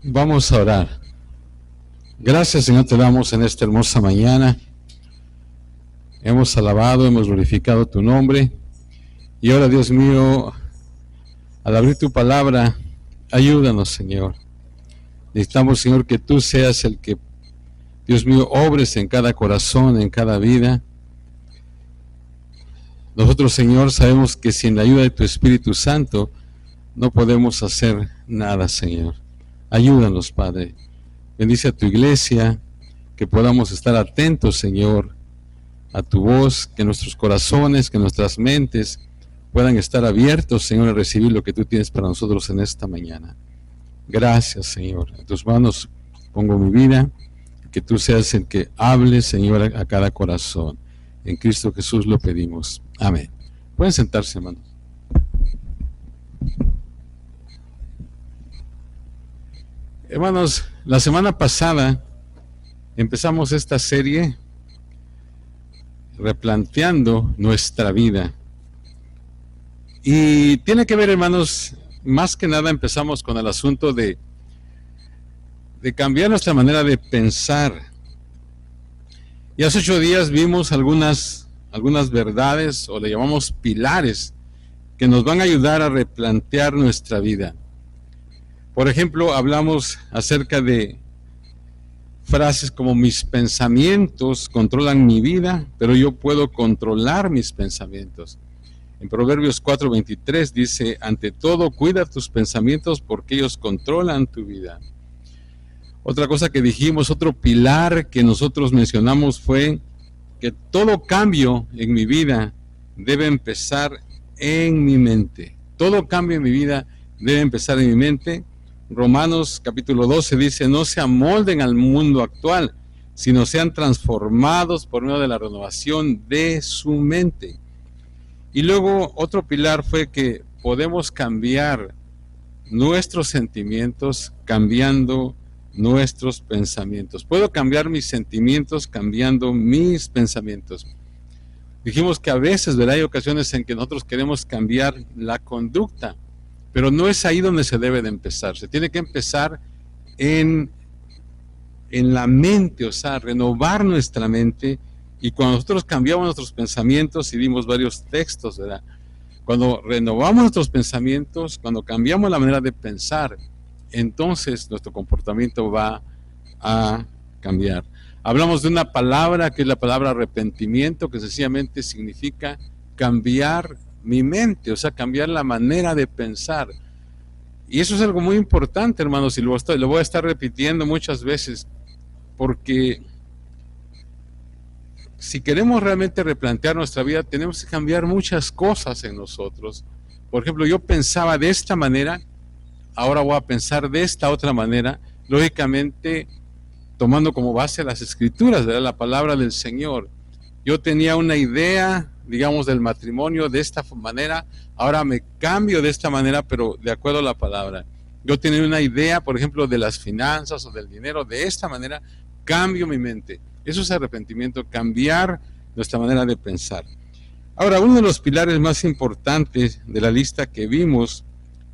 Vamos a orar. Gracias, Señor, te damos en esta hermosa mañana. Hemos alabado, hemos glorificado tu nombre. Y ahora, Dios mío, al abrir tu palabra, ayúdanos, Señor. Necesitamos, Señor, que tú seas el que, Dios mío, obres en cada corazón, en cada vida. Nosotros, Señor, sabemos que sin la ayuda de tu Espíritu Santo no podemos hacer nada, Señor. Ayúdanos, Padre. Bendice a tu iglesia, que podamos estar atentos, Señor, a tu voz, que nuestros corazones, que nuestras mentes puedan estar abiertos, Señor, a recibir lo que tú tienes para nosotros en esta mañana. Gracias, Señor. En tus manos pongo mi vida, que tú seas el que hable, Señor, a cada corazón. En Cristo Jesús lo pedimos. Amén. Pueden sentarse, hermanos. Hermanos, la semana pasada empezamos esta serie replanteando nuestra vida. Y tiene que ver, hermanos, más que nada empezamos con el asunto de cambiar nuestra manera de pensar. Y hace 8 días vimos algunas verdades, o le llamamos pilares, que nos van a ayudar a replantear nuestra vida. Por ejemplo, hablamos acerca de frases como mis pensamientos controlan mi vida, pero yo puedo controlar mis pensamientos. En Proverbios 4:23 dice, ante todo cuida tus pensamientos porque ellos controlan tu vida. Otra cosa que dijimos, otro pilar que nosotros mencionamos fue que todo cambio en mi vida debe empezar en mi mente. Todo cambio en mi vida debe empezar en mi mente. Romanos capítulo 12 dice, no se amolden al mundo actual, sino sean transformados por medio de la renovación de su mente. Y luego otro pilar fue que podemos cambiar nuestros sentimientos cambiando nuestros pensamientos. Puedo cambiar mis sentimientos cambiando mis pensamientos. Dijimos que a veces, ¿verdad?, hay ocasiones en que nosotros queremos cambiar la conducta, pero no es ahí donde se debe de empezar. Se tiene que empezar en la mente, o sea, renovar nuestra mente. Y cuando nosotros cambiamos nuestros pensamientos, y dimos varios textos, ¿verdad? Cuando renovamos nuestros pensamientos, cuando cambiamos la manera de pensar, entonces nuestro comportamiento va a cambiar. Hablamos de una palabra que es la palabra arrepentimiento, que sencillamente significa cambiar mi mente, o sea, cambiar la manera de pensar. Y eso es algo muy importante, hermanos, y lo voy a estar repitiendo muchas veces, porque si queremos realmente replantear nuestra vida, tenemos que cambiar muchas cosas en nosotros. Por ejemplo, yo pensaba de esta manera, ahora voy a pensar de esta otra manera, lógicamente tomando como base las escrituras, ¿verdad?, la palabra del Señor. Yo tenía una idea, digamos, del matrimonio de esta manera, ahora me cambio de esta manera, pero de acuerdo a la palabra. Yo tenía una idea, por ejemplo, de las finanzas o del dinero, de esta manera, cambio mi mente. Eso es arrepentimiento, cambiar nuestra manera de pensar. Ahora, uno de los pilares más importantes de la lista que vimos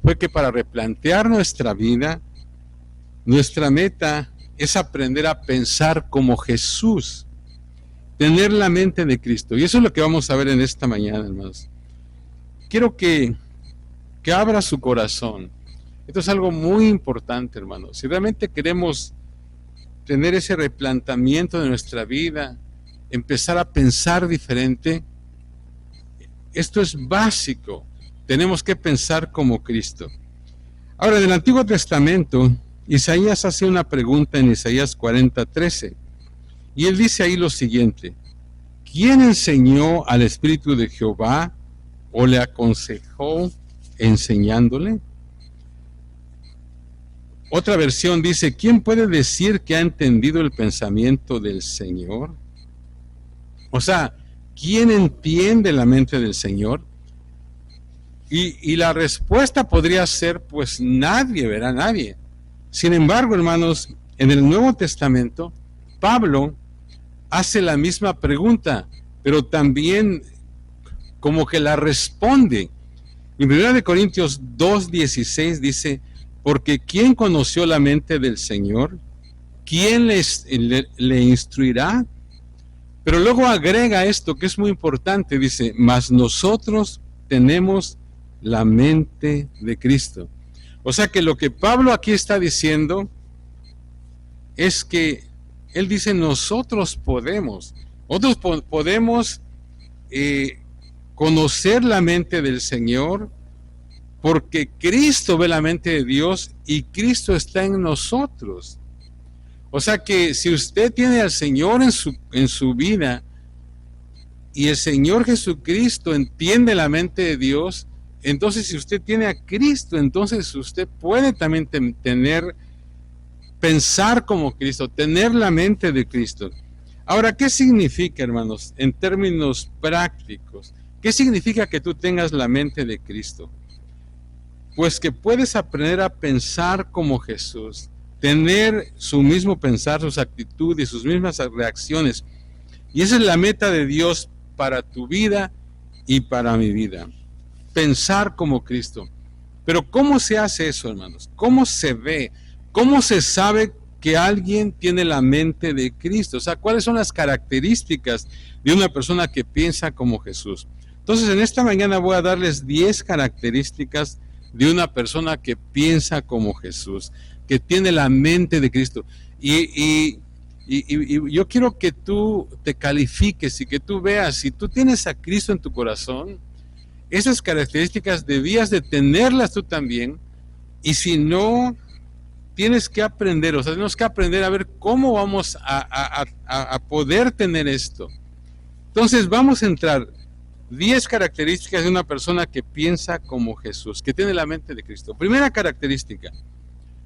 fue que para replantear nuestra vida, nuestra meta es aprender a pensar como Jesús. Tener la mente de Cristo. Y eso es lo que vamos a ver en esta mañana, hermanos. Quiero que abra su corazón. Esto es algo muy importante, hermanos. Si realmente queremos tener ese replanteamiento de nuestra vida, empezar a pensar diferente, esto es básico. Tenemos que pensar como Cristo. Ahora, en el Antiguo Testamento, Isaías hace una pregunta en Isaías 40:13. Y él dice ahí lo siguiente, ¿quién enseñó al Espíritu de Jehová o le aconsejó enseñándole? Otra versión dice, ¿quién puede decir que ha entendido el pensamiento del Señor? O sea, ¿quién entiende la mente del Señor? Y la respuesta podría ser, pues nadie, ¿verdad? Nadie. Sin embargo, hermanos, en el Nuevo Testamento, Pablo hace la misma pregunta, pero también como que la responde. En 1 Corintios 2:16 dice, Porque ¿quién conoció la mente del Señor? ¿Quién le instruirá? Pero luego agrega esto que es muy importante, dice, mas nosotros tenemos la mente de Cristo. O sea que lo que Pablo aquí está diciendo es que él dice, nosotros podemos conocer la mente del Señor, porque Cristo ve la mente de Dios y Cristo está en nosotros. O sea que si usted tiene al Señor en su vida y el Señor Jesucristo entiende la mente de Dios, entonces si usted tiene a Cristo, entonces usted puede también pensar como Cristo, tener la mente de Cristo. Ahora, ¿qué significa, hermanos, en términos prácticos? ¿Qué significa que tú tengas la mente de Cristo? Pues que puedes aprender a pensar como Jesús, tener su mismo pensar, sus actitudes, sus mismas reacciones. Y esa es la meta de Dios para tu vida y para mi vida. Pensar como Cristo. Pero ¿cómo se hace eso, hermanos? ¿Cómo se ve? ¿Cómo se sabe que alguien tiene la mente de Cristo? O sea, ¿cuáles son las características de una persona que piensa como Jesús? Entonces, en esta mañana voy a darles 10 características de una persona que piensa como Jesús, que tiene la mente de Cristo. Y yo quiero que tú te califiques y que tú veas, si tú tienes a Cristo en tu corazón, esas características debías de tenerlas tú también, y si no, tienes que aprender, o sea, tenemos que aprender a ver cómo vamos a poder tener esto. Entonces vamos a entrar 10 características de una persona que piensa como Jesús, que tiene la mente de Cristo. Primera característica,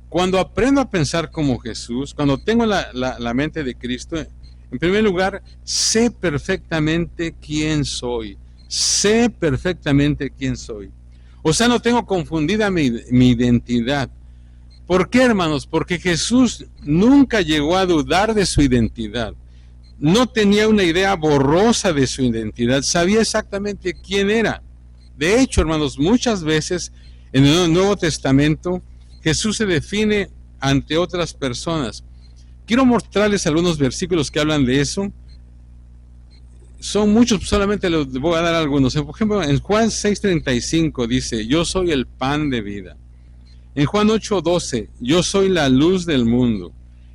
cuando aprendo a pensar como Jesús, cuando tengo la mente de Cristo, en primer lugar, sé perfectamente quién soy. Sé perfectamente quién soy. O sea, no tengo confundida mi identidad. ¿Por qué, hermanos? Porque Jesús nunca llegó a dudar de su identidad. No tenía una idea borrosa de su identidad, sabía exactamente quién era. De hecho, hermanos, muchas veces en el Nuevo Testamento Jesús se define ante otras personas. Quiero mostrarles algunos versículos que hablan de eso. Son muchos, solamente les voy a dar algunos. Por ejemplo, en Juan 6:35 dice, yo soy el pan de vida. En Juan 8:12, yo soy la luz del mundo.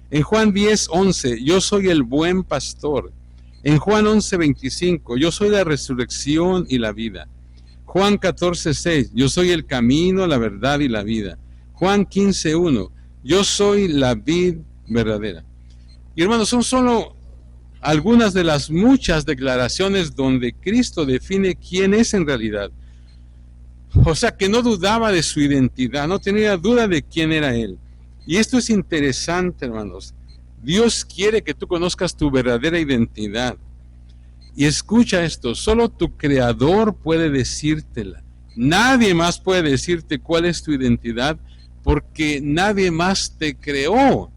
En Juan 10:11, yo soy el buen pastor. En Juan 11:25, yo soy la resurrección y la vida. Juan 14:6, yo soy el camino, la verdad y la vida. Juan 15:1, yo soy la vid verdadera. Y hermanos, son solo algunas de las muchas declaraciones donde Cristo define quién es en realidad. O sea, que no dudaba de su identidad, no tenía duda de quién era Él. Y esto es interesante, hermanos. Dios quiere que tú conozcas tu verdadera identidad. Y escucha esto, solo tu Creador puede decírtela. Nadie más puede decirte cuál es tu identidad, porque nadie más te creó.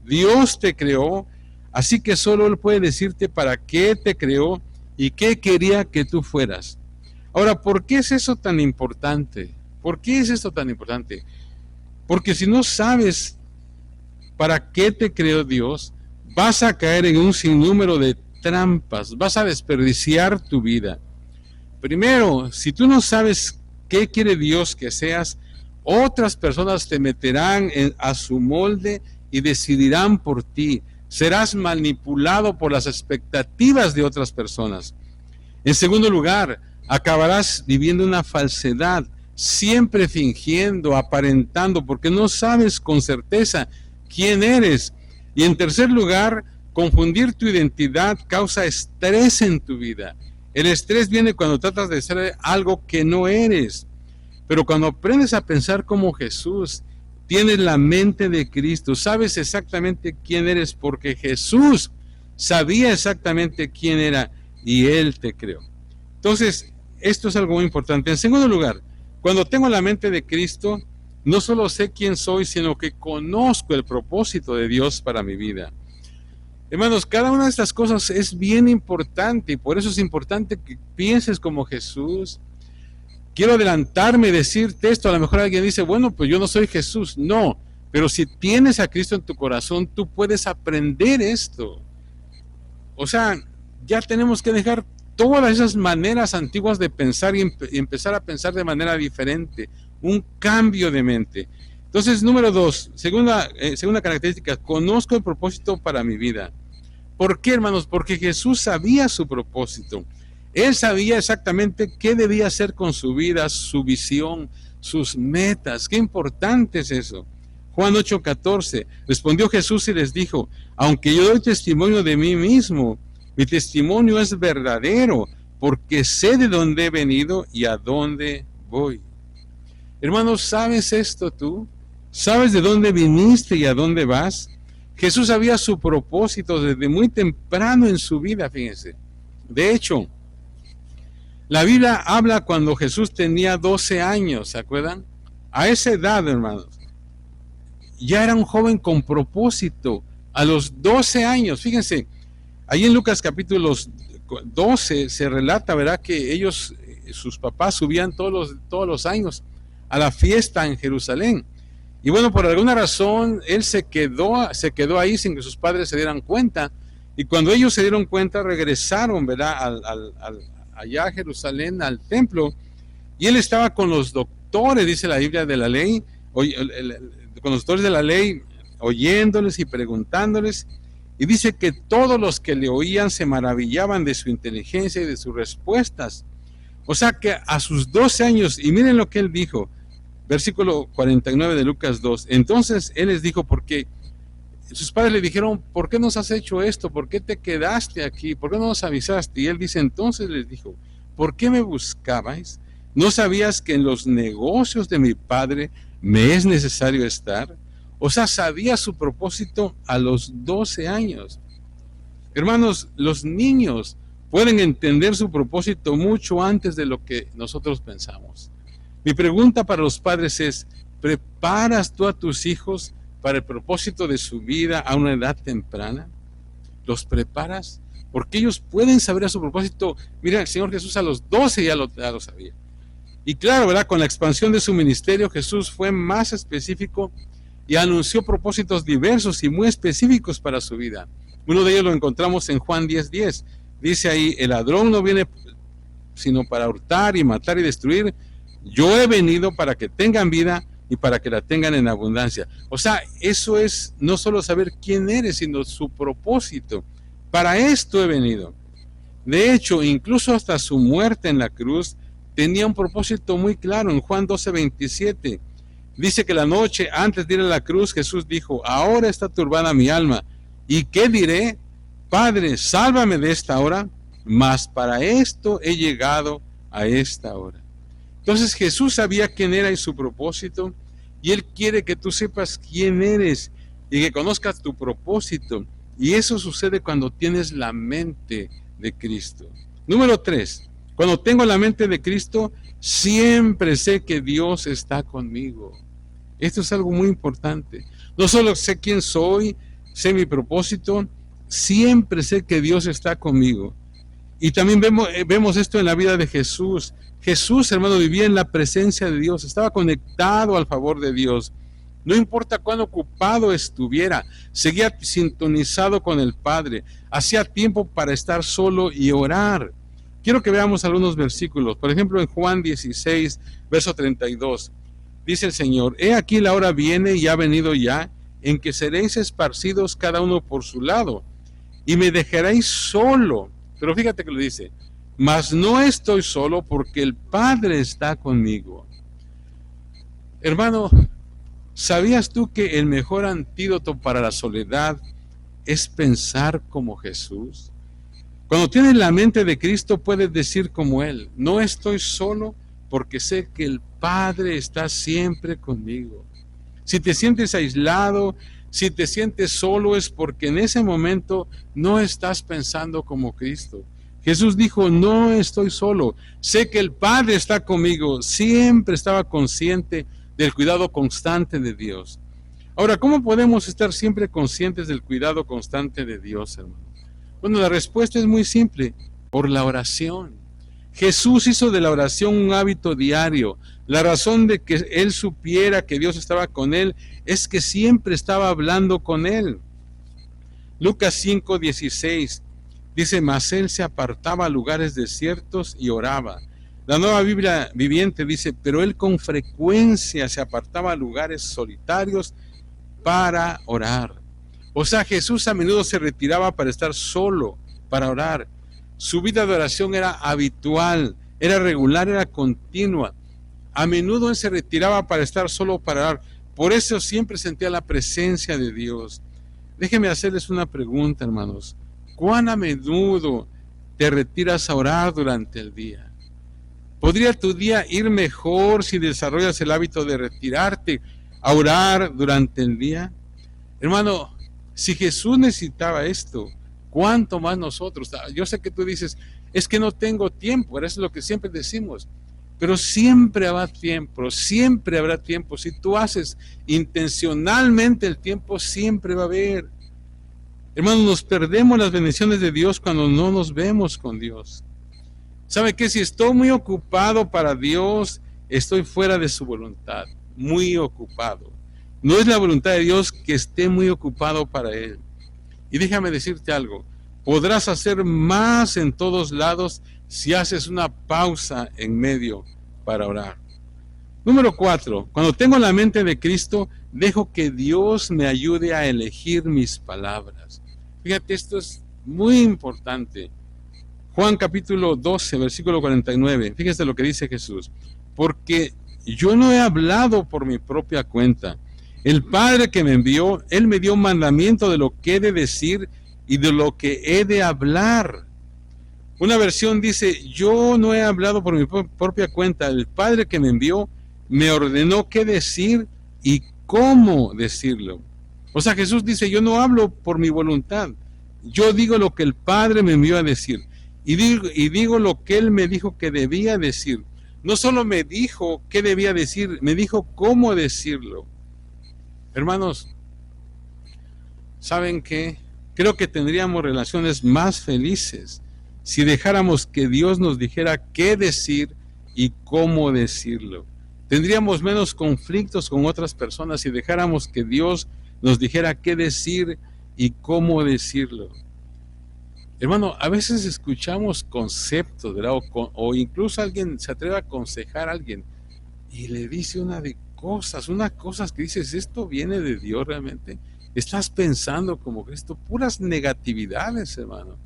Dios te creó, así que solo Él puede decirte para qué te creó y qué quería que tú fueras. Ahora, ¿por qué es eso tan importante? ¿Por qué es esto tan importante? Porque si no sabes para qué te creó Dios, vas a caer en un sinnúmero de trampas, vas a desperdiciar tu vida. Primero, si tú no sabes qué quiere Dios que seas, otras personas te meterán a su molde y decidirán por ti. Serás manipulado por las expectativas de otras personas. En segundo lugar, acabarás viviendo una falsedad, siempre fingiendo, aparentando, porque no sabes con certeza quién eres. Y en tercer lugar, confundir tu identidad causa estrés en tu vida. El estrés viene cuando tratas de ser algo que no eres. Pero cuando aprendes a pensar como Jesús, tienes la mente de Cristo, sabes exactamente quién eres, porque Jesús sabía exactamente quién era y Él te creó. Entonces, esto es algo muy importante. En segundo lugar, cuando tengo la mente de Cristo, no solo sé quién soy, sino que conozco el propósito de Dios para mi vida. Hermanos, cada una de estas cosas es bien importante y por eso es importante que pienses como Jesús, quiero adelantarme y decirte esto. A lo mejor alguien dice, bueno, pues yo no soy Jesús. No, pero si tienes a Cristo en tu corazón, tú puedes aprender esto. O sea, ya tenemos que dejar todas esas maneras antiguas de pensar y empezar a pensar de manera diferente. Un cambio de mente. Entonces, número 2, segunda característica, conozco el propósito para mi vida. ¿Por qué, hermanos? Porque Jesús sabía su propósito. Él sabía exactamente qué debía hacer con su vida, su visión, sus metas. Qué importante es eso. Juan 8:14, respondió Jesús y les dijo, aunque yo doy testimonio de mí mismo, mi testimonio es verdadero, porque sé de dónde he venido y a dónde voy. Hermanos, ¿sabes esto tú? ¿Sabes de dónde viniste y a dónde vas? Jesús sabía su propósito desde muy temprano en su vida, fíjense. De hecho, la Biblia habla cuando Jesús tenía 12 años, ¿se acuerdan? A esa edad, hermanos, ya era un joven con propósito. A los 12 años, fíjense, ahí en Lucas capítulo 12 se relata, ¿verdad? Que ellos, sus papás subían todos los años a la fiesta en Jerusalén. Y bueno, por alguna razón, él se quedó ahí sin que sus padres se dieran cuenta. Y cuando ellos se dieron cuenta, regresaron, ¿verdad? Allá a Jerusalén, al templo. Y él estaba con los doctores, dice la Biblia, de la ley, con los doctores de la ley, oyéndoles y preguntándoles. Y dice que todos los que le oían se maravillaban de su inteligencia y de sus respuestas. O sea que a sus 12 años, y miren lo que él dijo, versículo 49 de Lucas 2. Entonces él les dijo, porque sus padres le dijeron, ¿por qué nos has hecho esto? ¿Por qué te quedaste aquí? ¿Por qué no nos avisaste? Y él dice, entonces les dijo, ¿por qué me buscabais? ¿No sabías que en los negocios de mi padre me es necesario estar? O sea, sabía su propósito a los 12 años. Hermanos, los niños pueden entender su propósito mucho antes de lo que nosotros pensamos. Mi pregunta para los padres es, ¿preparas tú a tus hijos para el propósito de su vida a una edad temprana? ¿Los preparas? Porque ellos pueden saber a su propósito. Mira, el Señor Jesús a los 12 ya lo sabía. Y claro, ¿verdad? Con la expansión de su ministerio, Jesús fue más específico y anunció propósitos diversos y muy específicos para su vida. Uno de ellos lo encontramos en Juan 10:10. Dice ahí, el ladrón no viene sino para hurtar y matar y destruir. Yo he venido para que tengan vida y para que la tengan en abundancia. O sea, eso es no solo saber quién eres, sino su propósito. Para esto he venido. De hecho, incluso hasta su muerte en la cruz tenía un propósito muy claro. En Juan 12:27 dice que la noche antes de ir a la cruz, Jesús dijo, ahora está turbada mi alma. ¿Y qué diré? Padre, sálvame de esta hora, mas para esto he llegado a esta hora. Entonces Jesús sabía quién era y su propósito, y Él quiere que tú sepas quién eres y que conozcas tu propósito. Y eso sucede cuando tienes la mente de Cristo. Número 3, cuando tengo la mente de Cristo, siempre sé que Dios está conmigo. Esto es algo muy importante. No solo sé quién soy, sé mi propósito, siempre sé que Dios está conmigo. Y también vemos esto en la vida de Jesús. Jesús, hermano, vivía en la presencia de Dios, estaba conectado al favor de Dios. No importa cuán ocupado estuviera, seguía sintonizado con el Padre. Hacía tiempo para estar solo y orar. Quiero que veamos algunos versículos. Por ejemplo, en Juan 16, verso 32. Dice el Señor, he aquí la hora viene y ha venido ya, en que seréis esparcidos cada uno por su lado, y me dejaréis solo. Pero fíjate que lo dice, mas no estoy solo porque el Padre está conmigo. Hermano, ¿sabías tú que el mejor antídoto para la soledad es pensar como Jesús? Cuando tienes la mente de Cristo puedes decir como Él, no estoy solo porque sé que el Padre está siempre conmigo. Si te sientes aislado, si te sientes solo, es porque en ese momento no estás pensando como Cristo. Jesús dijo, no estoy solo, sé que el Padre está conmigo. Siempre estaba consciente del cuidado constante de Dios. Ahora, ¿cómo podemos estar siempre conscientes del cuidado constante de Dios, hermano? Bueno, la respuesta es muy simple, por la oración. Jesús hizo de la oración un hábito diario. La razón de que él supiera que Dios estaba con él es que siempre estaba hablando con él. Lucas 5:16 dice, mas él se apartaba a lugares desiertos y oraba. La Nueva Biblia Viviente dice, pero él con frecuencia se apartaba a lugares solitarios para orar. O sea, Jesús a menudo se retiraba para estar solo, para orar. Su vida de oración era habitual, era regular, era continua. A menudo él se retiraba para estar solo, para orar. Por eso siempre sentía la presencia de Dios. Déjenme hacerles una pregunta, hermanos. ¿Cuán a menudo te retiras a orar durante el día? ¿Podría tu día ir mejor si desarrollas el hábito de retirarte a orar durante el día? Hermano, si Jesús necesitaba esto, ¿cuánto más nosotros? Yo sé que tú dices, es que no tengo tiempo, eso es lo que siempre decimos, pero siempre habrá tiempo, siempre habrá tiempo. Si tú haces intencionalmente el tiempo, siempre va a haber. Hermanos, nos perdemos las bendiciones de Dios cuando no nos vemos con Dios. ¿Sabe qué? Si estoy muy ocupado para Dios, estoy fuera de su voluntad, muy ocupado. No es la voluntad de Dios que esté muy ocupado para Él. Y déjame decirte algo, podrás hacer más en todos lados si haces una pausa en medio para orar. Número 4, cuando tengo la mente de Cristo, dejo que Dios me ayude a elegir mis palabras. Fíjate, esto es muy importante. Juan capítulo 12, versículo 49, fíjese lo que dice Jesús. Porque yo no he hablado por mi propia cuenta. El Padre que me envió, Él me dio mandamiento de lo que he de decir y de lo que he de hablar. Una versión dice, yo no he hablado por mi propia cuenta. El Padre que me envió me ordenó qué decir y cómo decirlo. O sea, Jesús dice, yo no hablo por mi voluntad. Yo digo lo que el Padre me envió a decir. Y digo lo que Él me dijo que debía decir. No solo me dijo qué debía decir, me dijo cómo decirlo. Hermanos, ¿saben qué? Creo que tendríamos relaciones más felices si dejáramos que Dios nos dijera qué decir y cómo decirlo. Tendríamos menos conflictos con otras personas si dejáramos que Dios nos dijera qué decir y cómo decirlo. Hermano, a veces escuchamos conceptos, ¿verdad? O incluso alguien se atreve a aconsejar a alguien y le dice unas cosas que dices, ¿esto viene de Dios realmente? Estás pensando como Cristo, puras negatividades, hermano.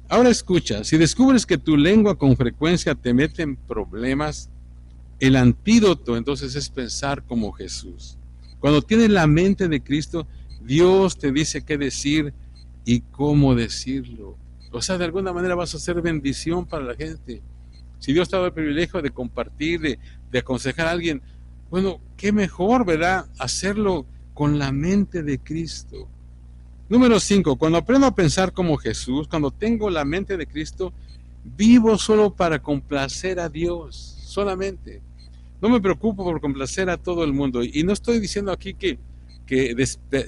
Ahora escucha, si descubres que tu lengua con frecuencia te mete en problemas, el antídoto entonces es pensar como Jesús. Cuando tienes la mente de Cristo, Dios te dice qué decir y cómo decirlo. O sea, de alguna manera vas a ser bendición para la gente. Si Dios te ha dado el privilegio de compartir, de aconsejar a alguien, bueno, qué mejor, ¿verdad? Hacerlo con la mente de Cristo. Número 5, cuando aprendo a pensar como Jesús, cuando tengo la mente de Cristo, vivo solo para complacer a Dios, solamente. No me preocupo por complacer a todo el mundo. Y no estoy diciendo aquí que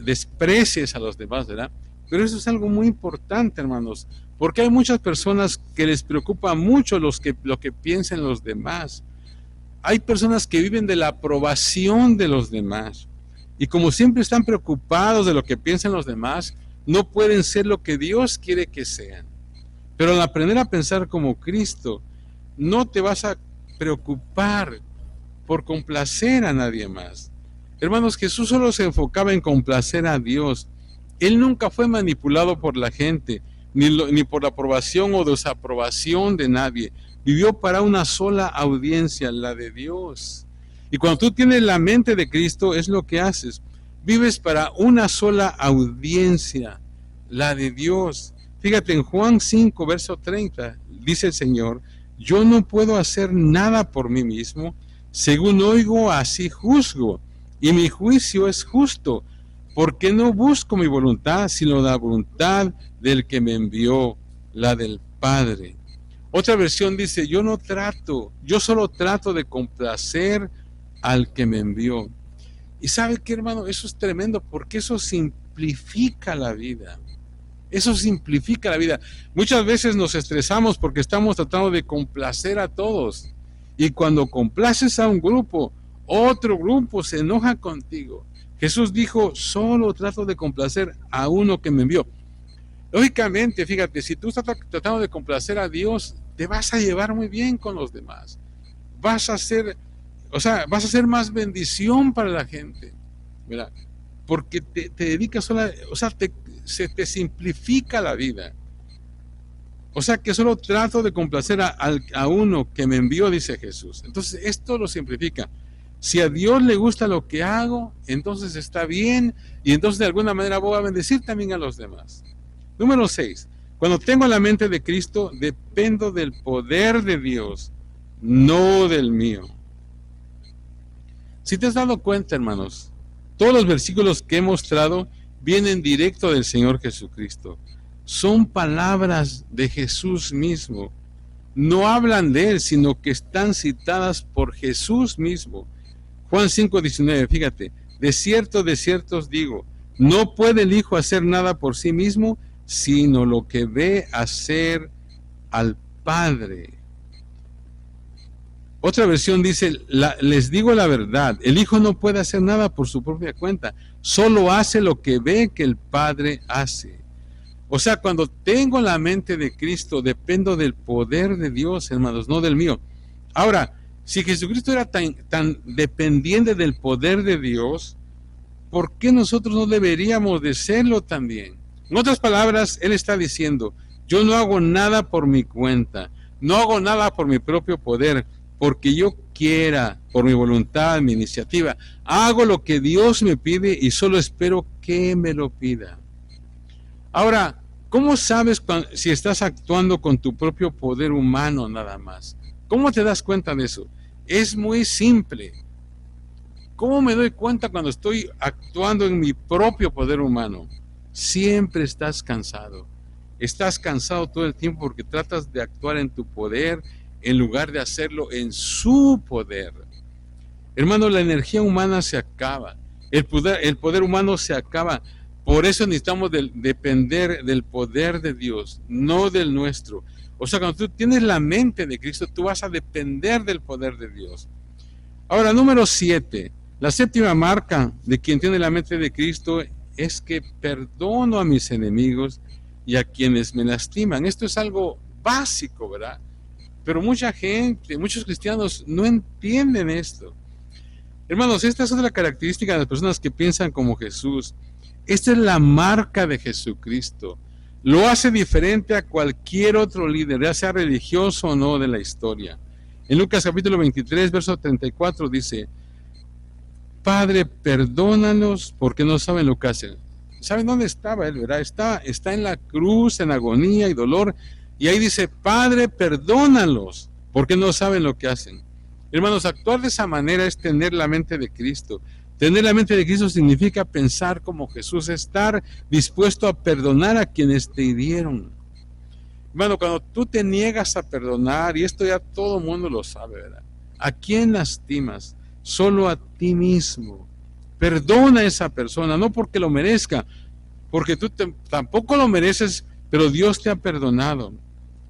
desprecies a los demás, ¿verdad? Pero eso es algo muy importante, hermanos, porque hay muchas personas que les preocupa mucho lo que piensen los demás. Hay personas que viven de la aprobación de los demás. Y como siempre están preocupados de lo que piensan los demás, no pueden ser lo que Dios quiere que sean. Pero al aprender a pensar como Cristo, no te vas a preocupar por complacer a nadie más. Hermanos, Jesús solo se enfocaba en complacer a Dios. Él nunca fue manipulado por la gente, ni por la aprobación o desaprobación de nadie. Vivió para una sola audiencia, la de Dios. Y cuando tú tienes la mente de Cristo, es lo que haces. Vives para una sola audiencia, la de Dios. Fíjate, en Juan 5, verso 30, dice el Señor, yo no puedo hacer nada por mí mismo, según oigo, así juzgo, y mi juicio es justo, porque no busco mi voluntad, sino la voluntad del que me envió, la del Padre. Otra versión dice, yo solo trato de complacer al que me envió. Y ¿sabe qué, hermano? Eso es tremendo, porque eso simplifica la vida. Eso simplifica la vida. Muchas veces nos estresamos porque estamos tratando de complacer a todos. Y cuando complaces a un grupo, otro grupo se enoja contigo. Jesús dijo, solo trato de complacer a uno que me envió. Lógicamente, fíjate, si tú estás tratando de complacer a Dios, te vas a llevar muy bien con los demás. Vas a ser más bendición para la gente, ¿verdad? Porque te dedicas se te simplifica la vida. O sea que solo trato de complacer a uno que me envió, dice Jesús. Entonces esto lo simplifica. Si a Dios le gusta lo que hago, entonces está bien, y entonces de alguna manera voy a bendecir también a los demás. Número 6. Cuando tengo la mente de Cristo, dependo del poder de Dios, no del mío. Si te has dado cuenta, hermanos, todos los versículos que he mostrado vienen directo del Señor Jesucristo. Son palabras de Jesús mismo. No hablan de Él, sino que están citadas por Jesús mismo. Juan 5:19, fíjate, de cierto os digo, no puede el Hijo hacer nada por sí mismo, sino lo que ve hacer al Padre. Otra versión dice, les digo la verdad, el Hijo no puede hacer nada por su propia cuenta, solo hace lo que ve que el Padre hace. O sea, cuando tengo la mente de Cristo, dependo del poder de Dios, hermanos, no del mío. Ahora, si Jesucristo era tan dependiente del poder de Dios, ¿por qué nosotros no deberíamos de serlo también? En otras palabras, Él está diciendo, yo no hago nada por mi cuenta, no hago nada por mi propio poder, porque yo quiera, por mi voluntad, mi iniciativa, hago lo que Dios me pide y solo espero que me lo pida. Ahora, ¿cómo sabes si estás actuando con tu propio poder humano nada más? ¿Cómo te das cuenta de eso? Es muy simple. ¿Cómo me doy cuenta cuando estoy actuando en mi propio poder humano? Siempre estás cansado. Estás cansado todo el tiempo porque tratas de actuar en tu poder en lugar de hacerlo en su poder. Hermano, la energía humana se acaba. El poder humano se acaba. Por eso necesitamos depender del poder de Dios, no del nuestro. O sea, cuando tú tienes la mente de Cristo, tú vas a depender del poder de Dios. Ahora, número 7. La séptima marca de quien tiene la mente de Cristo es que perdono a mis enemigos y a quienes me lastiman. Esto es algo básico, ¿verdad? Pero mucha gente, muchos cristianos no entienden esto. Hermanos, esta es otra característica de las personas que piensan como Jesús. Esta es la marca de Jesucristo. Lo hace diferente a cualquier otro líder, ya sea religioso o no, de la historia. En Lucas capítulo 23, verso 34 dice, Padre, perdónalos porque no saben lo que hacen. ¿Saben dónde estaba él, verdad? Está en la cruz, en agonía y dolor. Y ahí dice, Padre, perdónalos porque no saben lo que hacen. Hermanos, actuar de esa manera es tener la mente de Cristo. Tener la mente de Cristo significa pensar como Jesús, estar dispuesto a perdonar a quienes te hirieron. Hermano, cuando tú te niegas a perdonar, y esto ya todo el mundo lo sabe, ¿verdad? ¿A quién lastimas? Solo a ti mismo. Perdona a esa persona, no porque lo merezca, porque tú tampoco lo mereces, pero Dios te ha perdonado.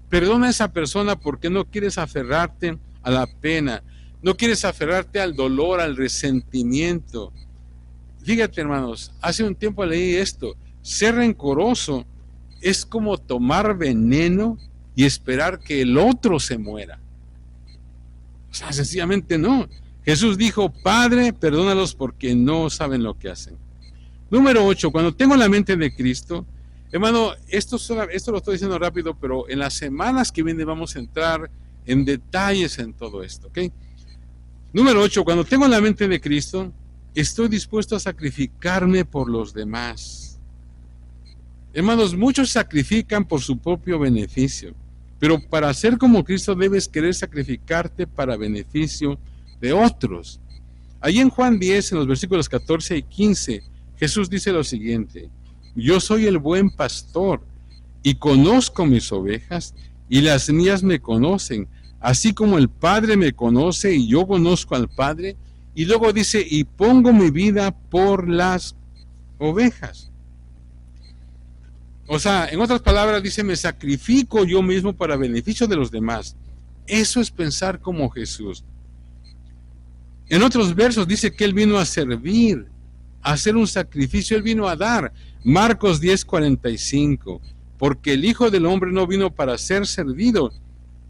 Perdona a esa persona porque no quieres aferrarte a la pena, no quieres aferrarte al dolor, al resentimiento. Fíjate, hermanos, hace un tiempo leí esto, ser rencoroso es como tomar veneno y esperar que el otro se muera. O sea, sencillamente no. Jesús dijo, Padre, perdónalos porque no saben lo que hacen. Número 8, cuando tengo la mente de Cristo, hermano, esto lo estoy diciendo rápido, pero en las semanas que vienen vamos a entrar en detalles en todo esto, ¿ok? Número 8, cuando tengo la mente de Cristo, estoy dispuesto a sacrificarme por los demás. Hermanos, muchos sacrifican por su propio beneficio, pero para ser como Cristo debes querer sacrificarte para beneficio de otros. Allí en Juan 10, en los versículos 14 y 15, Jesús dice lo siguiente, yo soy el buen pastor y conozco mis ovejas y las mías me conocen, así como el Padre me conoce y yo conozco al Padre. Y luego dice, y pongo mi vida por las ovejas. O sea, en otras palabras dice, me sacrifico yo mismo para beneficio de los demás. Eso es pensar como Jesús. En otros versos dice que Él vino a servir, a hacer un sacrificio, Él vino a dar. Marcos 10:45, porque el Hijo del Hombre no vino para ser servido,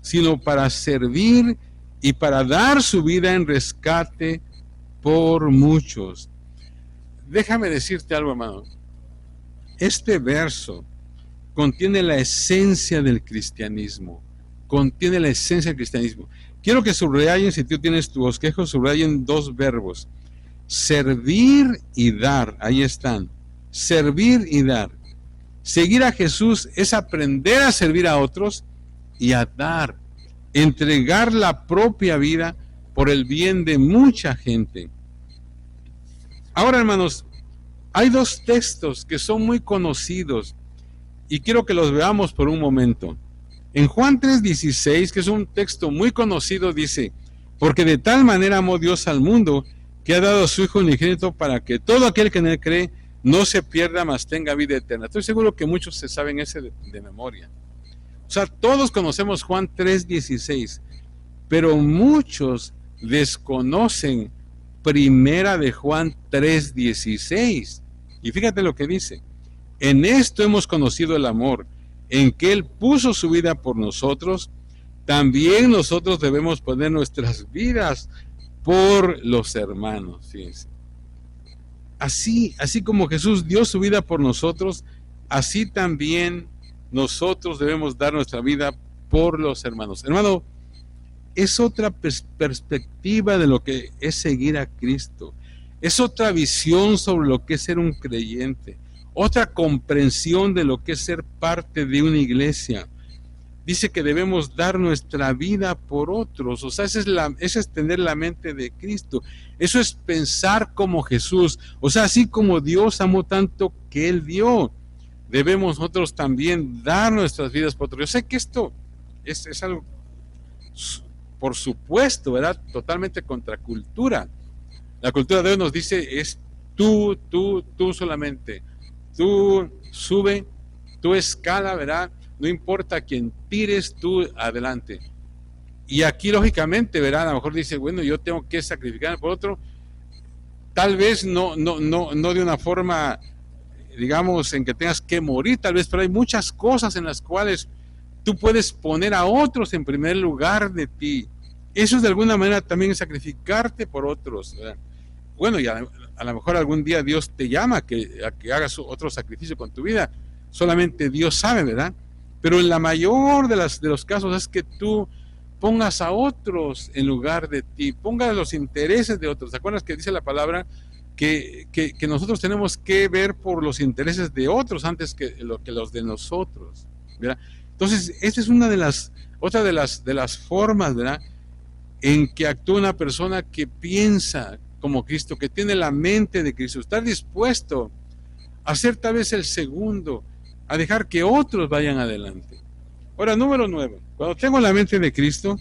sino para servir y para dar su vida en rescate por muchos. Déjame decirte algo, hermano. Este verso contiene la esencia del cristianismo. Contiene la esencia del cristianismo. Quiero que subrayen, si tú tienes tu bosquejo, subrayen dos verbos. Servir y dar. Ahí están. Servir y dar. Seguir a Jesús es aprender a servir a otros y a dar. Entregar la propia vida por el bien de mucha gente. Ahora, hermanos, hay dos textos que son muy conocidos y quiero que los veamos por un momento. En Juan 3:16, que es un texto muy conocido, dice, porque de tal manera amó Dios al mundo que ha dado a su Hijo unigénito para que todo aquel que en él cree no se pierda, mas tenga vida eterna. Estoy seguro que muchos se saben ese de memoria. O sea, todos conocemos Juan 3:16, pero muchos desconocen Primera de Juan 3:16. Y fíjate lo que dice. En esto hemos conocido el amor, en que Él puso su vida por nosotros. También nosotros debemos poner nuestras vidas por los hermanos. Fíjense. Así como Jesús dio su vida por nosotros, así también nosotros debemos dar nuestra vida por los hermanos. Hermano, es otra perspectiva de lo que es seguir a Cristo. Es otra visión sobre lo que es ser un creyente. Otra comprensión de lo que es ser parte de una iglesia. Dice que debemos dar nuestra vida por otros. O sea, eso es tener la mente de Cristo. Eso es pensar como Jesús. O sea, así como Dios amó tanto que Él dio, debemos nosotros también dar nuestras vidas por otros. Yo sé que esto es algo, por supuesto, ¿verdad? Totalmente contracultura. La cultura de Dios nos dice es tú solamente. Tú sube, tú escala, ¿verdad? No importa quién tires, tú adelante. Y aquí lógicamente, ¿verdad? A lo mejor dice, bueno, yo tengo que sacrificarme por otro. Tal vez no de una forma, digamos, en que tengas que morir, tal vez, pero hay muchas cosas en las cuales tú puedes poner a otros en primer lugar de ti. Eso es de alguna manera también sacrificarte por otros, ¿verdad? Bueno, y a lo mejor algún día Dios te llama a que hagas otro sacrificio con tu vida. Solamente Dios sabe, ¿verdad? Pero en la mayor de los casos es que tú pongas a otros en lugar de ti, pongas los intereses de otros. ¿Te acuerdas que dice la palabra que nosotros tenemos que ver por los intereses de otros antes que los de nosotros, ¿verdad? Entonces, esta es otra de las formas, ¿verdad?, en que actúa una persona que piensa como Cristo, que tiene la mente de Cristo, estar dispuesto a ser tal vez el segundo, a dejar que otros vayan adelante. Ahora, número 9, cuando tengo la mente de Cristo,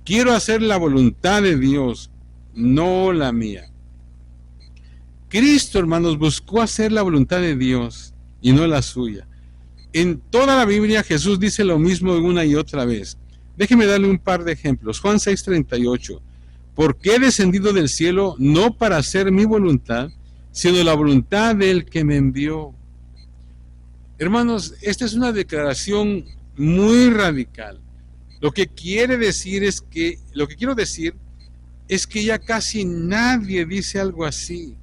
quiero hacer la voluntad de Dios, no la mía. Cristo, hermanos, buscó hacer la voluntad de Dios y no la suya. En toda la Biblia Jesús dice lo mismo una y otra vez. Déjeme darle un par de ejemplos. Juan 6:38. Porque he descendido del cielo no para hacer mi voluntad, sino la voluntad del que me envió. Hermanos, esta es una declaración muy radical. Lo que quiero decir es que ya casi nadie dice algo así.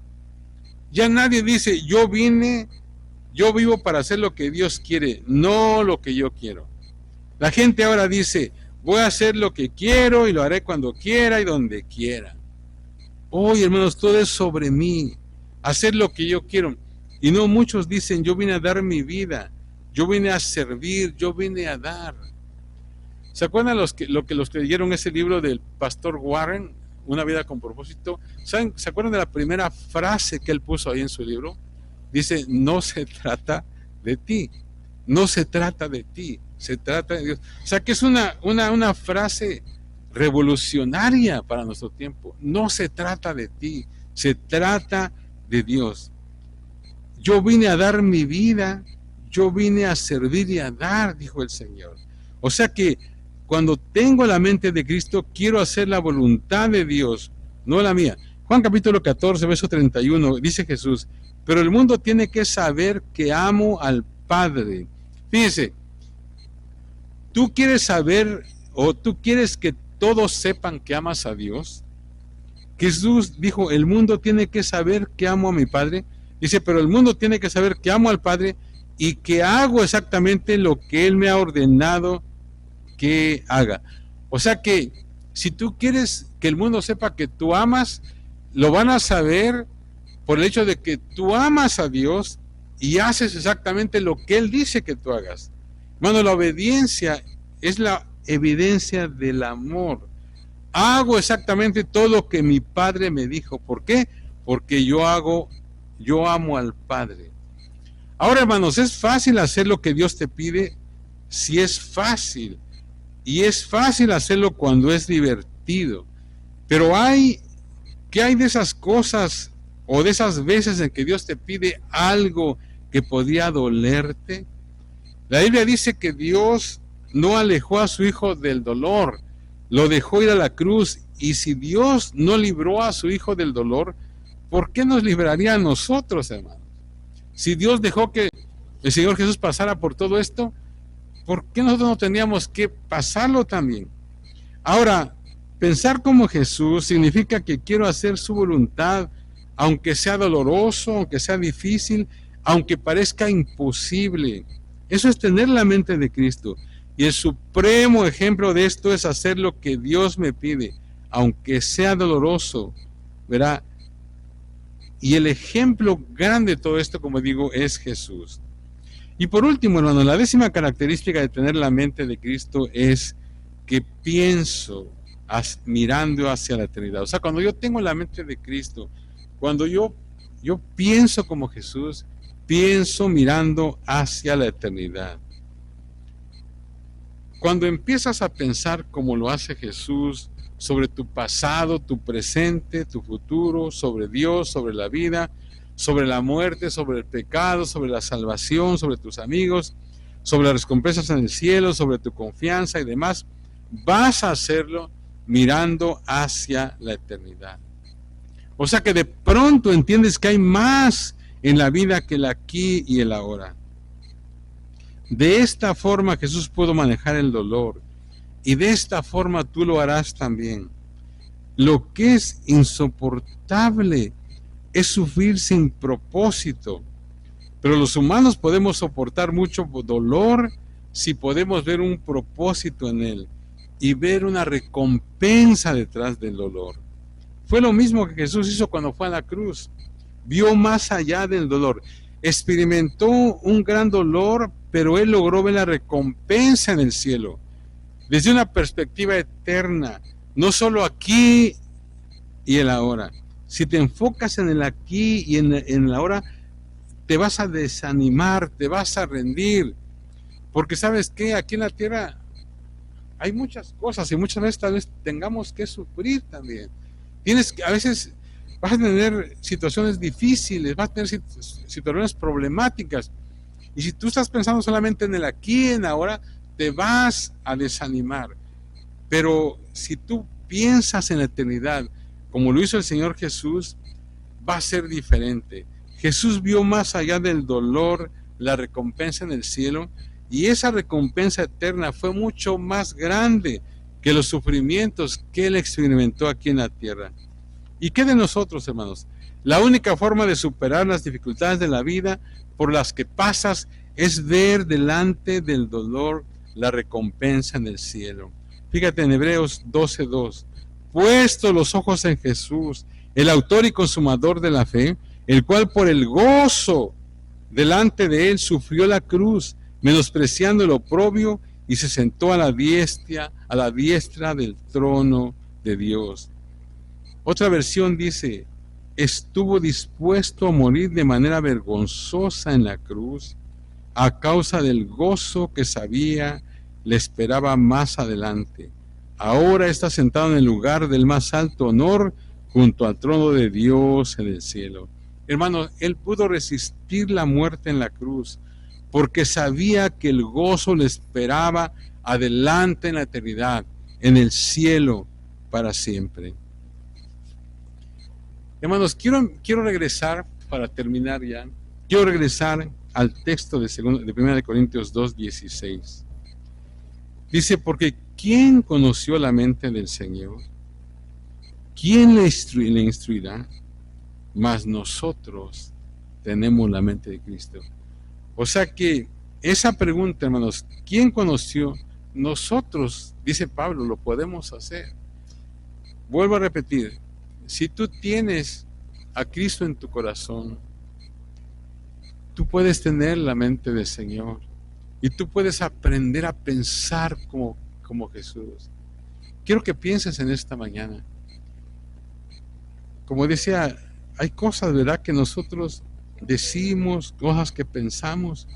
Ya nadie dice, yo vivo para hacer lo que Dios quiere, no lo que yo quiero. La gente ahora dice, voy a hacer lo que quiero y lo haré cuando quiera y donde quiera. Oye, hermanos, todo es sobre mí, hacer lo que yo quiero. Y no muchos dicen, yo vine a dar mi vida, yo vine a servir, yo vine a dar. ¿Se acuerdan los que leyeron ese libro del pastor Warren, Una vida con propósito? ¿Se acuerdan de la primera frase que él puso ahí en su libro? Dice, no se trata de ti, no se trata de ti, se trata de Dios. O sea que es una frase revolucionaria para nuestro tiempo. No se trata de ti, se trata de Dios. Yo vine a dar mi vida, yo vine a servir y a dar, dijo el Señor. O sea que cuando tengo la mente de Cristo, quiero hacer la voluntad de Dios, no la mía. Juan capítulo 14, verso 31, dice Jesús, pero el mundo tiene que saber que amo al Padre. Fíjese, ¿tú quieres saber o tú quieres que todos sepan que amas a Dios? Jesús dijo, el mundo tiene que saber que amo a mi Padre. Dice, pero el mundo tiene que saber que amo al Padre y que hago exactamente lo que Él me ha ordenado que haga. O sea que si tú quieres que el mundo sepa que tú amas, lo van a saber por el hecho de que tú amas a Dios y haces exactamente lo que Él dice que tú hagas. Hermano, la obediencia es la evidencia del amor. Hago exactamente todo lo que mi Padre me dijo. ¿Por qué? Porque yo amo al Padre. Ahora, hermanos, ¿es fácil hacer lo que Dios te pide? Sí, es fácil. Y es fácil hacerlo cuando es divertido. Pero ¿qué hay de esas cosas o de esas veces en que Dios te pide algo que podría dolerte? La Biblia dice que Dios no alejó a su Hijo del dolor, lo dejó ir a la cruz. Y si Dios no libró a su Hijo del dolor, ¿por qué nos libraría a nosotros, hermanos? Si Dios dejó que el Señor Jesús pasara por todo esto, ¿por qué nosotros no teníamos que pasarlo también? Ahora, pensar como Jesús significa que quiero hacer su voluntad, aunque sea doloroso, aunque sea difícil, aunque parezca imposible. Eso es tener la mente de Cristo. Y el supremo ejemplo de esto es hacer lo que Dios me pide, aunque sea doloroso, ¿verdad? Y el ejemplo grande de todo esto, como digo, es Jesús. Y por último, hermano, la 10ª característica de tener la mente de Cristo es que pienso mirando hacia la eternidad. O sea, cuando yo tengo la mente de Cristo, cuando yo pienso como Jesús, pienso mirando hacia la eternidad. Cuando empiezas a pensar como lo hace Jesús, sobre tu pasado, tu presente, tu futuro, sobre Dios, sobre la vida, sobre la muerte, sobre el pecado, sobre la salvación, sobre tus amigos, sobre las recompensas en el cielo, sobre tu confianza y demás, vas a hacerlo mirando hacia la eternidad. O sea que de pronto entiendes que hay más en la vida que el aquí y el ahora. De esta forma Jesús pudo manejar el dolor y de esta forma tú lo harás también. Lo que es insoportable es sufrir sin propósito, pero los humanos podemos soportar mucho dolor si podemos ver un propósito en él y ver una recompensa detrás del dolor. Fue lo mismo que Jesús hizo cuando fue a la cruz. Vio más allá del dolor, experimentó un gran dolor, pero él logró ver la recompensa en el cielo, desde una perspectiva eterna, no solo aquí y el ahora. Si te enfocas en el aquí y en el ahora, te vas a desanimar, te vas a rendir, porque sabes que aquí en la tierra hay muchas cosas y muchas veces tal vez tengamos que sufrir también. A veces vas a tener situaciones difíciles, vas a tener situaciones problemáticas, y si tú estás pensando solamente en el aquí y en ahora, te vas a desanimar. Pero si tú piensas en la eternidad, como lo hizo el Señor Jesús, va a ser diferente. Jesús vio más allá del dolor, la recompensa en el cielo, y esa recompensa eterna fue mucho más grande que los sufrimientos que Él experimentó aquí en la tierra. ¿Y qué de nosotros, hermanos? La única forma de superar las dificultades de la vida por las que pasas es ver delante del dolor la recompensa en el cielo. Fíjate en Hebreos 12:2. Puesto los ojos en Jesús, el autor y consumador de la fe, el cual por el gozo delante de él sufrió la cruz, menospreciando el oprobio, y se sentó a la diestra del trono de Dios. Otra versión dice, estuvo dispuesto a morir de manera vergonzosa en la cruz, a causa del gozo que sabía le esperaba más adelante. Ahora está sentado en el lugar del más alto honor, junto al trono de Dios en el cielo. Hermanos, Él pudo resistir la muerte en la cruz, porque sabía que el gozo le esperaba adelante en la eternidad, en el cielo para siempre. Hermanos, quiero regresar, para terminar ya, quiero regresar al texto de 1 Corintios 2:16. Dice, porque ¿quién conoció la mente del Señor? ¿Quién le instruirá? Mas nosotros tenemos la mente de Cristo. O sea que esa pregunta, hermanos, ¿quién conoció? Nosotros, dice Pablo, lo podemos hacer. Vuelvo a repetir, si tú tienes a Cristo en tu corazón, tú puedes tener la mente del Señor y tú puedes aprender a pensar como Jesús. Quiero que pienses en esta mañana. Como decía, hay cosas, ¿verdad?, que nosotros decimos, cosas que pensamos,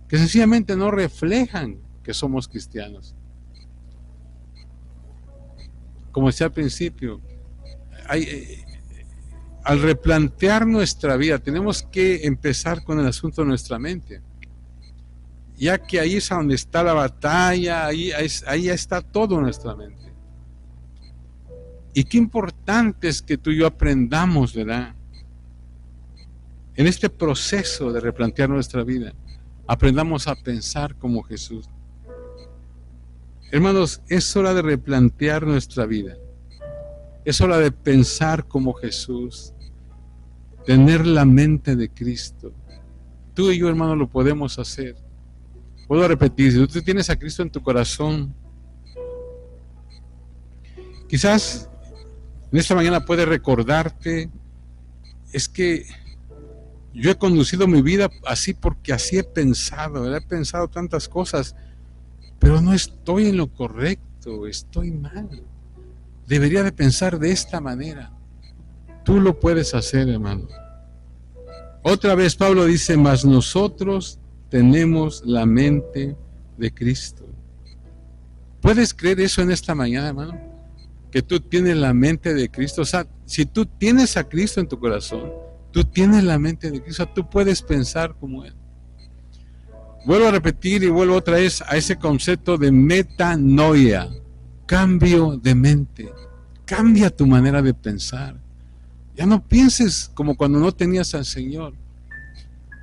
que sencillamente no reflejan que somos cristianos. Como decía al principio, al replantear nuestra vida, tenemos que empezar con el asunto de nuestra mente, ya que ahí es donde está la batalla, ahí está todo en nuestra mente. Y qué importante es que tú y yo aprendamos, ¿verdad?, en este proceso de replantear nuestra vida, aprendamos a pensar como Jesús. Hermanos, es hora de replantear nuestra vida. Es hora de pensar como Jesús, tener la mente de Cristo. Tú y yo, hermano, lo podemos hacer. Puedo repetir, si tú tienes a Cristo en tu corazón, quizás en esta mañana puedes recordarte, es que yo he conducido mi vida así porque así he pensado, ¿verdad? He pensado tantas cosas, pero no estoy en lo correcto, estoy mal. Debería de pensar de esta manera. Tú lo puedes hacer, hermano. Otra vez Pablo dice, mas nosotros tenemos la mente de Cristo. ¿Puedes creer eso en esta mañana, hermano? Que tú tienes la mente de Cristo. O sea, si tú tienes a Cristo en tu corazón, tú tienes la mente de Cristo, tú puedes pensar como Él. Vuelvo a repetir y vuelvo otra vez a ese concepto de metanoia, cambio de mente. Cambia tu manera de pensar. Ya no pienses como cuando no tenías al Señor.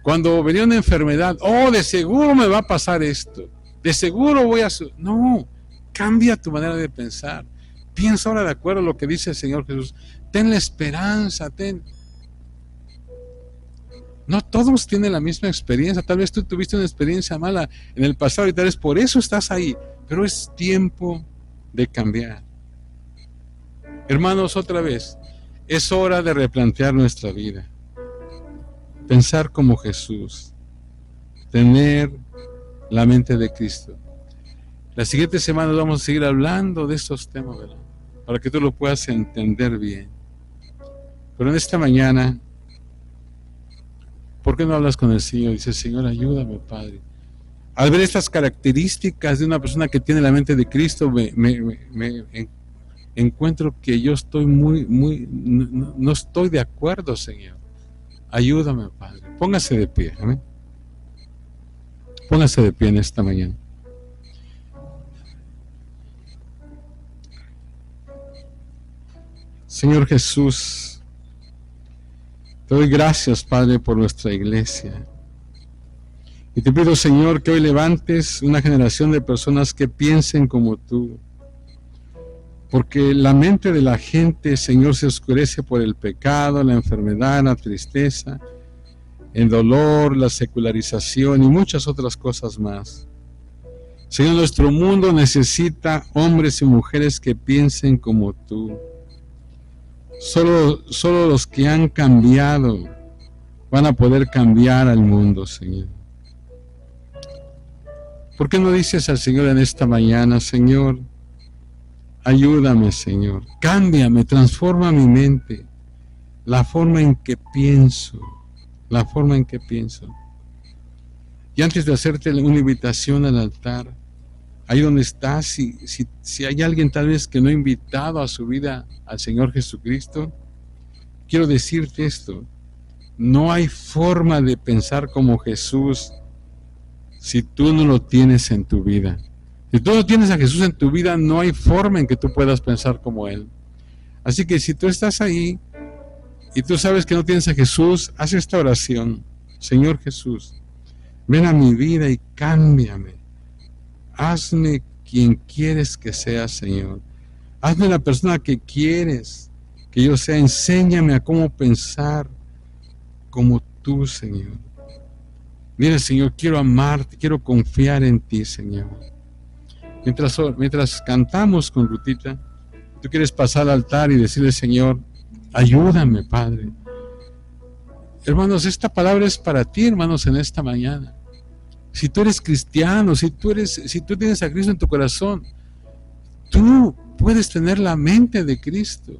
Cuando venía una enfermedad, de seguro me va a pasar esto, de seguro voy a... No, cambia tu manera de pensar. Piensa ahora de acuerdo a lo que dice el Señor Jesús. Ten la esperanza, No todos tienen la misma experiencia. Tal vez tú tuviste una experiencia mala en el pasado y tal vez por eso estás ahí. Pero es tiempo de cambiar. Hermanos, otra vez, es hora de replantear nuestra vida. Pensar como Jesús. Tener la mente de Cristo. La siguiente semana vamos a seguir hablando de estos temas, ¿verdad?, para que tú lo puedas entender bien. Pero en esta mañana, ¿por qué no hablas con el Señor? Dice, Señor, ayúdame, Padre. Al ver estas características de una persona que tiene la mente de Cristo, me encuentro que yo estoy no estoy de acuerdo, Señor. Ayúdame, Padre. Póngase de pie, amén. Póngase de pie en esta mañana. Señor Jesús, te doy gracias, Padre, por nuestra iglesia. Y te pido, Señor, que hoy levantes una generación de personas que piensen como tú. Porque la mente de la gente, Señor, se oscurece por el pecado, la enfermedad, la tristeza, el dolor, la secularización y muchas otras cosas más. Señor, nuestro mundo necesita hombres y mujeres que piensen como tú. Solo los que han cambiado van a poder cambiar al mundo, Señor. ¿Por qué no dices al Señor en esta mañana, Señor, ayúdame, Señor, cámbiame, transforma mi mente, la forma en que pienso, Y antes de hacerte una invitación al altar, ahí donde estás, si hay alguien tal vez que no ha invitado a su vida al Señor Jesucristo, quiero decirte esto: no hay forma de pensar como Jesús si tú no lo tienes en tu vida. Si tú no tienes a Jesús en tu vida, no hay forma en que tú puedas pensar como Él. Así que si tú estás ahí y tú sabes que no tienes a Jesús, haz esta oración. Señor Jesús, ven a mi vida y cámbiame. Hazme quien quieres que sea, Señor. Hazme la persona que quieres que yo sea. Enséñame a cómo pensar como tú, Señor. Mira, Señor, quiero amarte, quiero confiar en ti, Señor. Mientras cantamos con Rutita, tú quieres pasar al altar y decirle, Señor, ayúdame, Padre. Hermanos, esta palabra es para ti, hermanos, en esta mañana. Si tú eres cristiano, si tú tienes a Cristo en tu corazón, tú puedes tener la mente de Cristo.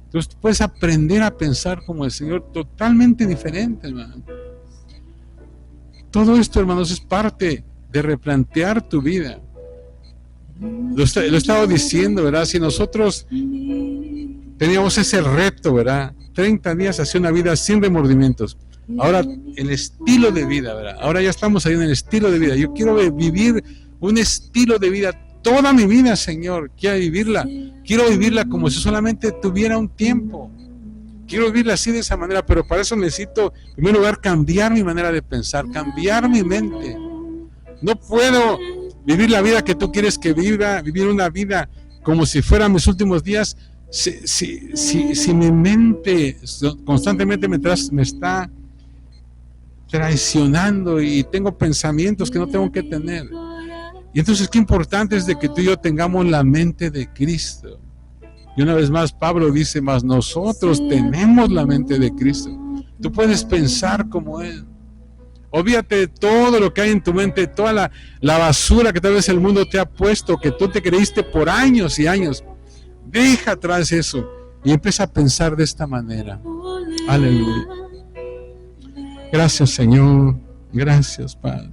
Entonces puedes aprender a pensar como el Señor, totalmente diferente, hermano. Todo esto, hermanos, es parte de replantear tu vida. Lo he estado diciendo, ¿verdad? Si nosotros teníamos ese reto, ¿verdad? 30 días hacia una vida sin remordimientos. Ahora, el estilo de vida, ¿verdad? Ahora ya estamos ahí en el estilo de vida. Yo quiero vivir un estilo de vida toda mi vida, Señor. Quiero vivirla como si solamente tuviera un tiempo. Quiero vivirla así, de esa manera, pero para eso necesito, en primer lugar, cambiar mi manera de pensar, cambiar mi mente. No puedo vivir la vida que tú quieres que viva, vivir una vida como si fueran mis últimos días, si mi mente constantemente me está traicionando y tengo pensamientos que no tengo que tener. Y entonces qué importante es de que tú y yo tengamos la mente de Cristo. Y una vez más Pablo dice, mas nosotros tenemos la mente de Cristo. Tú puedes pensar como Él. Olvídate de todo lo que hay en tu mente, toda la basura que tal vez el mundo te ha puesto, que tú te creíste por años y años. Deja atrás eso y empieza a pensar de esta manera. Aleluya. Gracias, Señor. Gracias, Padre,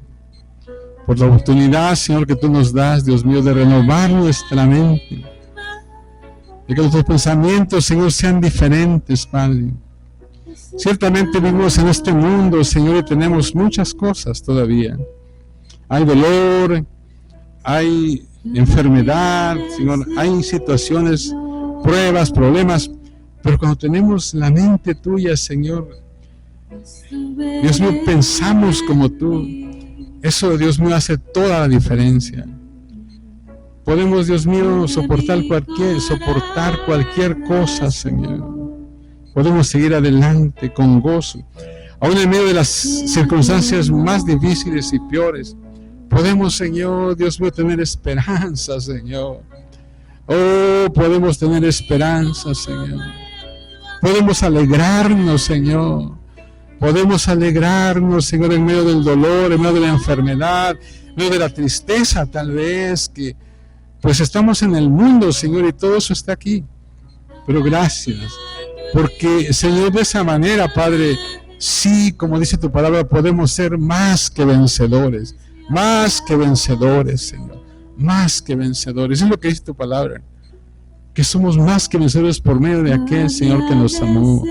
por la oportunidad, Señor, que tú nos das, Dios mío, de renovar nuestra mente. De que nuestros pensamientos, Señor, sean diferentes, Padre. Ciertamente vivimos en este mundo, Señor, y tenemos muchas cosas todavía. Hay dolor, hay enfermedad, Señor, hay situaciones, pruebas, problemas, pero cuando tenemos la mente tuya, Señor, Dios mío, pensamos como tú. Eso, Dios mío, hace toda la diferencia. Podemos, Dios mío, soportar cualquier cosa, Señor. Podemos seguir adelante con gozo. Aún en medio de las circunstancias más difíciles y peores, podemos, Señor, Dios mío, tener esperanza, Señor. Oh, podemos tener esperanza, Señor. Podemos alegrarnos, Señor. Podemos alegrarnos, Señor, en medio del dolor, en medio de la enfermedad, en medio de la tristeza, tal vez, que pues estamos en el mundo, Señor, y todo eso está aquí. Pero gracias, porque, Señor, de esa manera, Padre, sí, como dice tu palabra, podemos ser más que vencedores, Señor, más que vencedores. Es lo que dice tu palabra, que somos más que vencedores por medio de aquel Señor que nos amó.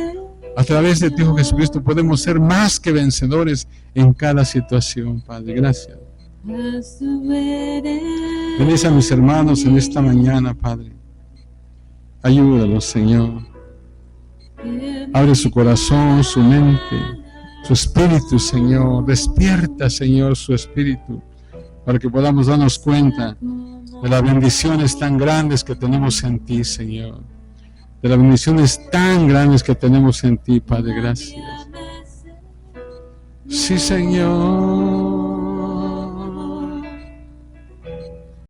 A través de ti, Hijo Jesucristo, podemos ser más que vencedores en cada situación, Padre. Gracias. Bendice a mis hermanos en esta mañana, Padre. Ayúdalos, Señor. Abre su corazón, su mente, su espíritu, Señor. Despierta, Señor, su espíritu, para que podamos darnos cuenta de las bendiciones tan grandes que tenemos en ti, Señor. De las bendiciones tan grandes que tenemos en ti, Padre. Gracias. Sí, Señor.